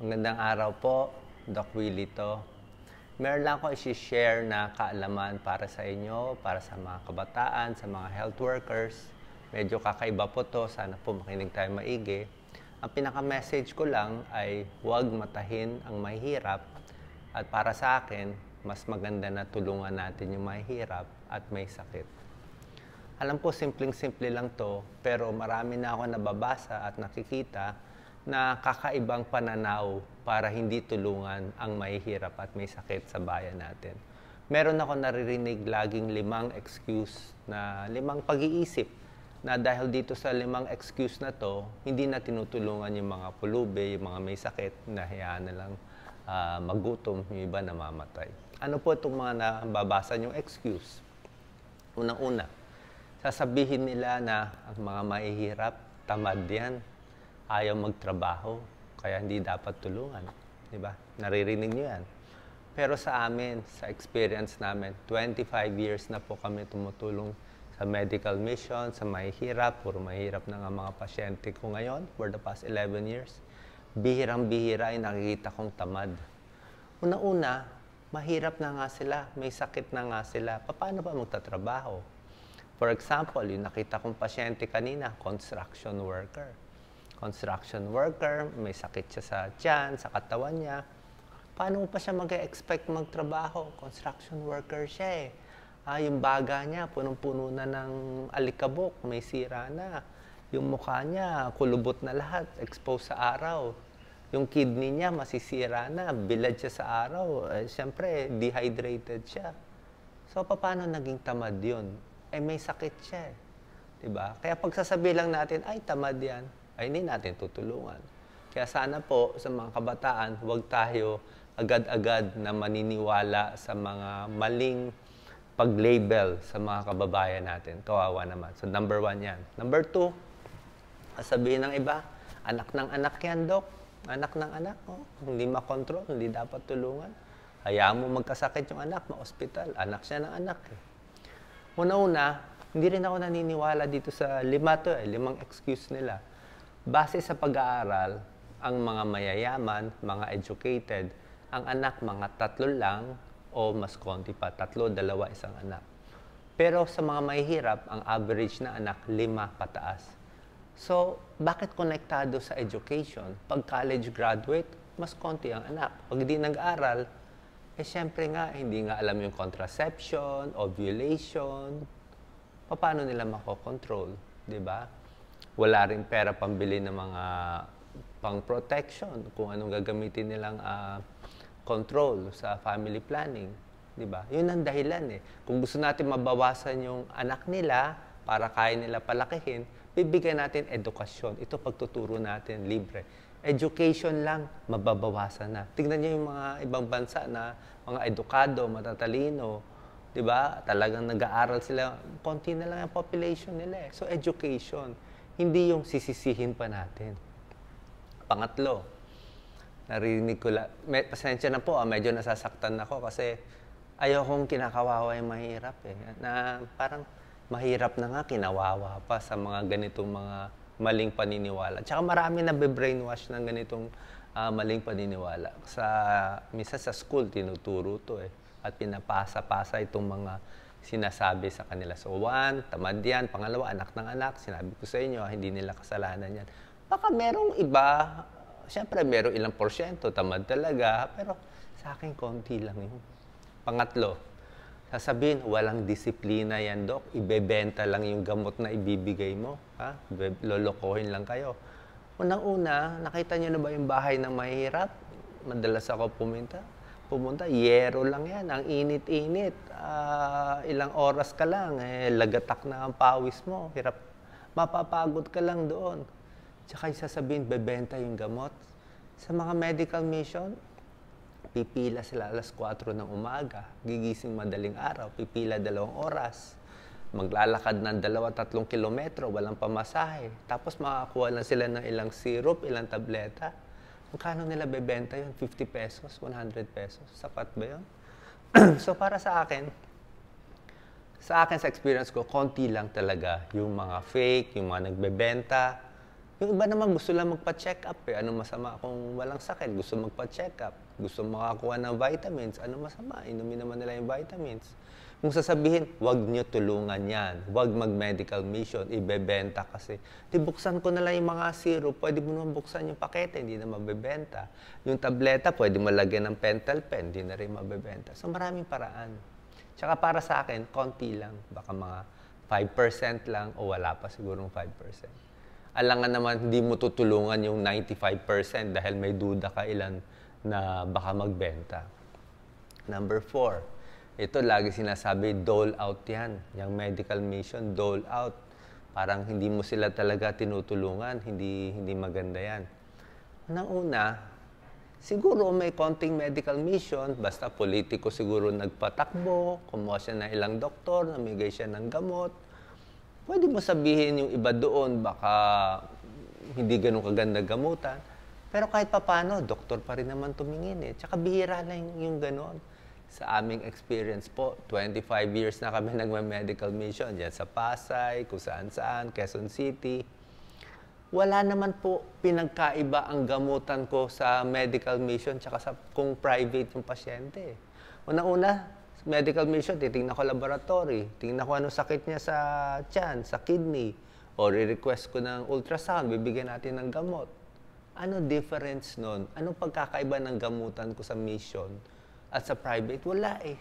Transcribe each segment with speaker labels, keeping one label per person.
Speaker 1: Magandang araw po, Doc Willie to. Meron lang ako i-share na kaalaman para sa inyo, para sa mga kabataan, sa mga health workers. Medyo kakaiba po to, sana po makinig tayo maigi. Ang pinaka-message ko lang ay huwag matahin ang mahihirap at para sa akin, mas maganda na tulungan natin yung mahihirap at may sakit. Alam ko, simpleng-simple lang to, pero marami na ako nababasa at nakikita na kakaibang pananaw para hindi tulungan ang mahihirap at may sakit sa bayan natin. Meron ako naririnig laging 5 excuse na 5 pag-iisip na dahil dito sa 5 excuse na to, hindi na tinutulungan yung mga pulubi, yung mga may sakit, na hayaan na lang magutom, yung iba namamatay. Ano po itong mga nababasa yung excuse? Unang-una, sasabihin nila na ang mga mahihirap, tamad yan, ayaw magtrabaho, kaya hindi dapat tulungan. Di ba? Naririnig nyo yan. Pero sa amin, sa experience namin, 25 years na po kami tumutulong sa medical mission, sa mahihirap, puro mahihirap na nga mga pasyente ko ngayon for the past 11 years. Bihirang-bihira ay nakikita kong tamad. Una-una, mahirap na nga sila, may sakit na nga sila. Paano ba magtatrabaho? For example, yung nakita kong pasyente kanina, construction worker. Construction worker, may sakit siya sa tiyan, sa katawan niya. Paano pa siya mag-expect magtrabaho? Construction worker siya eh. Yung baga niya, punong-puno na ng alikabok, may sira na. Yung mukha niya, kulubot na lahat, exposed sa araw. Yung kidney niya, masisira na, bilad siya sa araw. Siyempre, dehydrated siya. So, paano naging tamad yun? May sakit siya eh. Diba? Kaya pagsasabi lang natin, ay tamad yan, ay hindi natin tutulungan. Kaya sana po sa mga kabataan, huwag tayo agad-agad na maniniwala sa mga maling pag-label sa mga kababayan natin. Kawawa naman. So number 1 yan. Number 2, sabihin ng iba, anak ng anak yan, Dok. Anak ng anak, oh, hindi makontrol, hindi dapat tulungan. Hayaan mo magkasakit yung anak, ma-hospital. Anak siya ng anak eh. Una-una, hindi rin ako naniniwala dito sa 5 excuse nila. Base sa pag-aaral, ang mga mayayaman, mga educated, ang anak mga 3 lang o mas konti pa, 3, 2, 1 anak. Pero sa mga mahihirap, ang average na anak 5 pataas. So, bakit konektado sa education? Pag college graduate, mas konti ang anak. Pag di nag-aral, siyempre nga, hindi nga alam yung contraception, ovulation, paano nila makokontrol, di ba? Wala rin pera pambili ng mga pang-protection, kung anong gagamitin nilang control sa family planning, di ba? Yun ang dahilan eh. Kung gusto natin mabawasan yung anak nila para kaya nila palakihin, bibigyan natin edukasyon. Ito pagtuturo natin, libre. Education lang, mababawasan na. Tingnan niyo yung mga ibang bansa na mga edukado, matatalino, di ba? Talagang nag-aaral sila, konti na lang ang population nila eh. So education, hindi yung sisisihin pa natin. Pangatlo, narinig ko lang, pasensya na po, medyo nasasaktan ako kasi ayokong kinakawawa yung mahirap eh. Na parang mahirap na nga, kinawawa pa sa mga ganitong mga maling paniniwala. Tsaka marami na be-brainwash ng ganitong maling paniniwala. Minsan sa school, tinuturo to eh. At pinapasa-pasa itong mga sinasabi sa kanila. So, 1, tamad yan. Pangalawa, anak ng anak. Sinabi ko sa inyo, hindi nila kasalanan yan. Baka merong iba, siyempre merong ilang porsyento, tamad talaga. Pero sa akin, konti lang yun. Pangatlo, sasabihin, walang disiplina yan, Dok. Ibebenta lang yung gamot na ibibigay mo. Ha? Lolokohin lang kayo. Unang-una, nakita niyo na ba yung bahay ng mahirap? Madalas ako pumunta, yero lang yan. Ang init-init. Ilang oras ka lang, lagatak na ang pawis mo. Hirap. Mapapagod ka lang doon. Tsaka sasabihin, bebenta yung gamot. Sa mga medical mission, pipila sila alas 4 ng umaga, gigising madaling araw, pipila 2 oras, maglalakad ng 2-3 kilometro, walang pamasahe. Tapos makakuha lang sila ng ilang syrup, ilang tableta. Magkano nila bebenta yun? 50 pesos, 100 pesos. Sapat ba yun? So para sa akin, sa experience ko, konti lang talaga yung mga fake, yung mga nagbebenta. Yung iba naman gusto lang magpa-check up eh. Anong masama kung walang sakit? Gusto magpa-check up. Gusto makakuha ng vitamins. Anong masama? Inumin naman nila yung vitamins. Kung sasabihin, wag nyo tulungan yan. Wag mag-medical mission. Ibebenta kasi. Di buksan ko na lang yung mga syrup. Pwede mo naman buksan yung pakete. Hindi na mabebenta. Yung tableta, pwede mo lagyan ng pentel pen. Hindi na rin mabebenta. So maraming paraan. Tsaka para sa akin, konti lang. Baka mga 5% lang o wala pa sigurong 5%. Alangan naman, hindi mo tutulungan yung 95% dahil may duda ka ilan na baka magbenta. Number 4, ito lagi sinasabi, dole out yan. Yung medical mission, dole out. Parang hindi mo sila talaga tinutulungan, hindi maganda yan. Unang-una, siguro may konting medical mission, basta politiko siguro nagpatakbo, kumuha siya ng ilang doktor, namigay siya ng gamot. Pwede mo sabihin yung iba doon, baka hindi ganun kaganda gamutan. Pero kahit papano, doktor pa rin naman tumingin eh. Tsaka bihira lang yung ganun. Sa aming experience po, 25 years na kami nagma-medical mission. Diyan sa Pasay, kung saan-saan, Quezon City. Wala naman po pinagkaiba ang gamutan ko sa medical mission tsaka sa kung private yung pasyente. Una-una, medical mission, titingnan ko laboratory, tingnan ko ano sakit niya sa tiyan, sa kidney, o re-request ko ng ultrasound, bibigyan natin ng gamot. Ano difference nun? Anong pagkakaiba ng gamutan ko sa mission at sa private? Wala eh.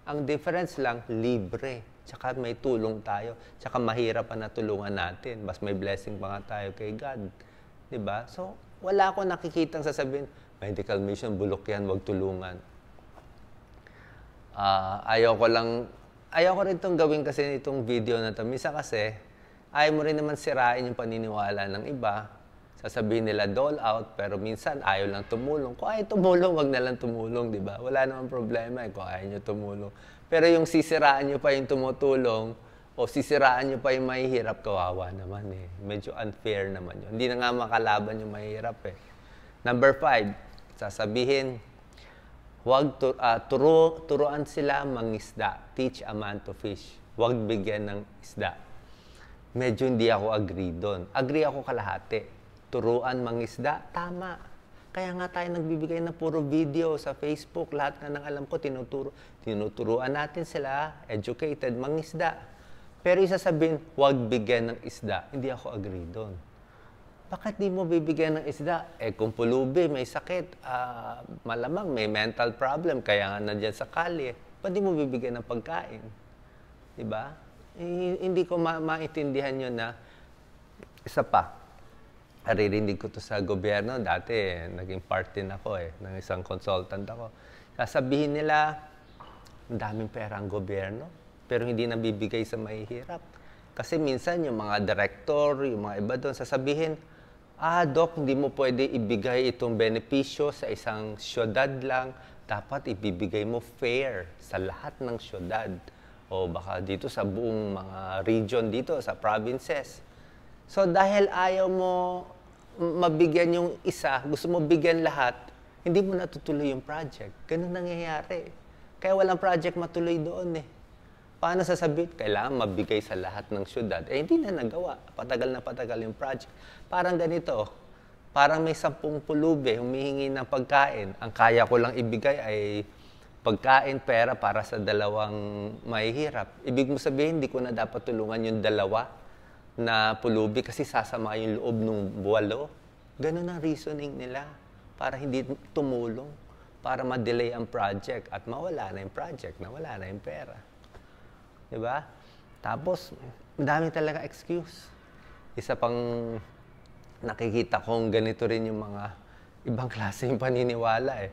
Speaker 1: Ang difference lang, libre. Tsaka may tulong tayo. Tsaka mahirap pa na tulungan natin. Mas may blessing pa nga tayo kay God. Diba? So, wala akong nakikitang sasabihin, medical mission, bulok yan, wag tulungan. Ayaw ko rin itong gawin kasi itong video na ito. Minsan kasi, ayaw mo rin naman sirain yung paniniwala ng iba. Sasabihin nila dole out, pero minsan ayaw lang tumulong. Kung ayaw tumulong, wag na lang tumulong, di ba? Wala namang problema kung ayaw nyo tumulong. Pero yung sisiraan nyo pa yung tumutulong, o sisiraan nyo pa yung mahihirap, kawawa naman eh. Medyo unfair naman yun. Hindi na nga makalaban yung mahihirap eh. Number 5, sasabihin, huwag turuan sila mangisda. Teach a man to fish. Huwag bigyan ng isda. Medyo hindi ako agree doon. Agree ako kalahati. Turuan mangisda, tama. Kaya nga tayo nagbibigay ng puro video sa Facebook. Lahat na ng alam ko, tinuturuan natin sila, educated, mangisda. Pero isasabihin, huwag bigyan ng isda. Hindi ako agree doon. Bakit di mo bibigyan ng isda? Eh kung pulubi, may sakit, malamang may mental problem, kaya nga nandiyan sa kalye. Ba't di mo bibigyan ng pagkain? Diba? Hindi ko maintindihan yun na isa pa. Naririnig ko to sa gobyerno. Dati, naging part din ako ng isang consultant ako. Sasabihin nila, ang daming pera ang gobyerno, pero hindi nabibigay sa mahihirap. Kasi minsan yung mga director, yung mga iba doon, sasabihin, Doc, hindi mo pwede ibigay itong benepisyo sa isang syudad lang. Dapat ibibigay mo fair sa lahat ng syudad. O baka dito sa buong mga region dito, sa provinces. So dahil ayaw mo mabigyan yung isa, gusto mo bigyan lahat, hindi mo natutuloy yung project. Ganun nangyayari. Kaya walang project matuloy doon eh. Paano sasabihin? Kailangan mabigay sa lahat ng syudad. Eh, hindi na nagawa. Patagal na patagal yung project. Parang ganito, parang may 10 pulubi, humihingi ng pagkain. Ang kaya ko lang ibigay ay pagkain, pera para sa 2 mahihirap. Ibig mo sabihin, hindi ko na dapat tulungan yung 2 na pulubi kasi sasama yung loob ng 8. Ganun ang reasoning nila para hindi tumulong, para ma-delay ang project at mawala na yung project, nawala na yung pera. Diba? Tapos, dami talaga excuse. Isa pang nakikita kong ganito rin yung mga ibang klase yung paniniwala eh.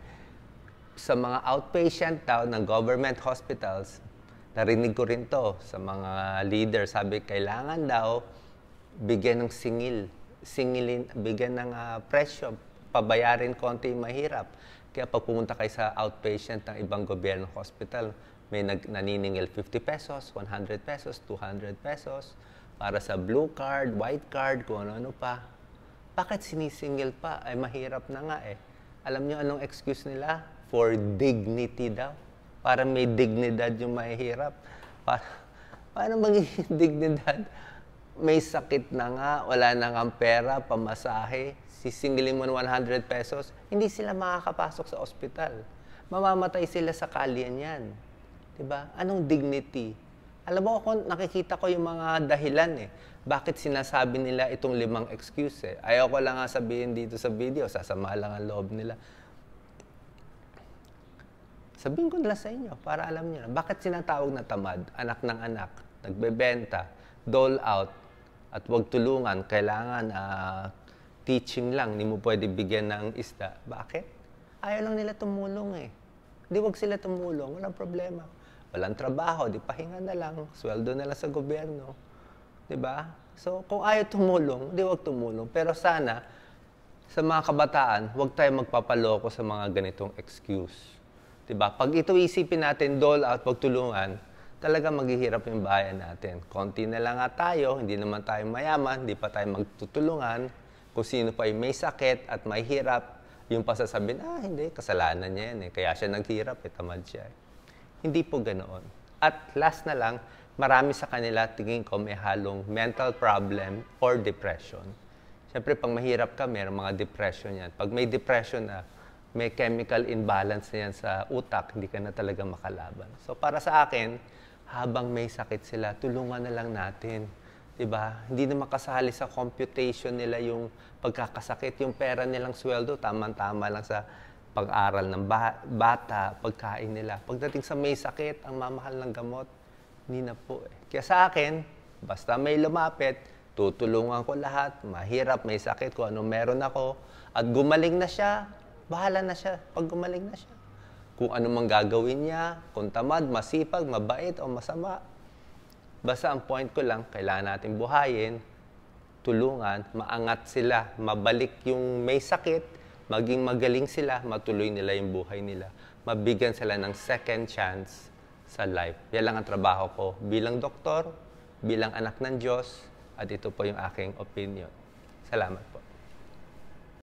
Speaker 1: Sa mga outpatient daw ng government hospitals, narinig ko rin to sa mga leaders, sabi kailangan daw bigyan ng bigyan ng presyo, pabayarin konti yung mahirap. Kaya pag pumunta kayo sa outpatient ng ibang gobyerno hospital, may naniningil 50 pesos, 100 pesos, 200 pesos para sa blue card, white card, kung ano-ano pa. Bakit sinisingil pa? Ay mahirap na nga eh. Alam niyo anong excuse nila? For dignity daw. Para may dignidad yung mahihirap. Paano magiging dignidad? may sakit na nga, wala na nga pera, pamasahe, sisingilin mo ng 100 pesos, hindi sila makakapasok sa ospital. Mamamatay sila sa kalye niyan. Diba? Anong dignity? Alam mo, ako nakikita ko yung mga dahilan eh. Bakit sinasabi nila itong 5 excuse eh? Ayaw ko lang nga sabihin dito sa video, sasama lang ang loob nila. Sabihin ko nila sa inyo, para alam niyo na. Bakit sinatawag na tamad? Anak ng anak, nagbebenta, dole out, at huwag tulungan, kailangan teaching lang, hindi mo pwede bigyan ng isda. Bakit? Ayaw lang nila tumulong eh. Hindi wag sila tumulong, walang problema. Walang trabaho, di pahinga na lang, sweldo na lang sa gobyerno. Diba? So, kung ayaw tumulong, di wag tumulong. Pero sana, sa mga kabataan, huwag tayo magpapaloko sa mga ganitong excuse. Diba? Pag ito isipin natin, dole out, wag tulungan, talaga maghihirap yung bayan natin. Konti na lang nga tayo, hindi naman tayo mayaman, hindi pa tayo magtutulungan. Kung sino pa yung may sakit at may hirap, yung pasasabihin, hindi, kasalanan niya yan eh. Kaya siya naghirap, tamad siya. Hindi po ganoon. At last na lang, marami sa kanila, tingin ko, may halong mental problem or depression. Siyempre, pag mahirap ka, mayroong mga depression yan. Pag may depression na, may chemical imbalance na yan sa utak, hindi ka na talaga makalaban. So, para sa akin, habang may sakit sila, tulungan na lang natin. Diba? Hindi na makasali sa computation nila yung pagkakasakit, yung pera nilang sweldo, tama-tama lang sa pag-aral ng bata, pagkain nila. Pagdating sa may sakit, ang mamahal ng gamot, hindi na po eh. Kaya sa akin, basta may lumapit, tutulungan ko lahat, mahirap, may sakit, kung ano meron ako, at gumaling na siya, bahala na siya pag gumaling na siya. Kung ano mang gagawin niya, kung tamad, masipag, mabait o masama. Basta ang point ko lang, kailangan natin buhayin, tulungan, maangat sila, mabalik yung may sakit, maging magaling sila, matuloy nila yung buhay nila. Mabigyan sila ng second chance sa life. Yan lang ang trabaho ko bilang doktor, bilang anak ng Diyos, at ito po yung aking opinion. Salamat po.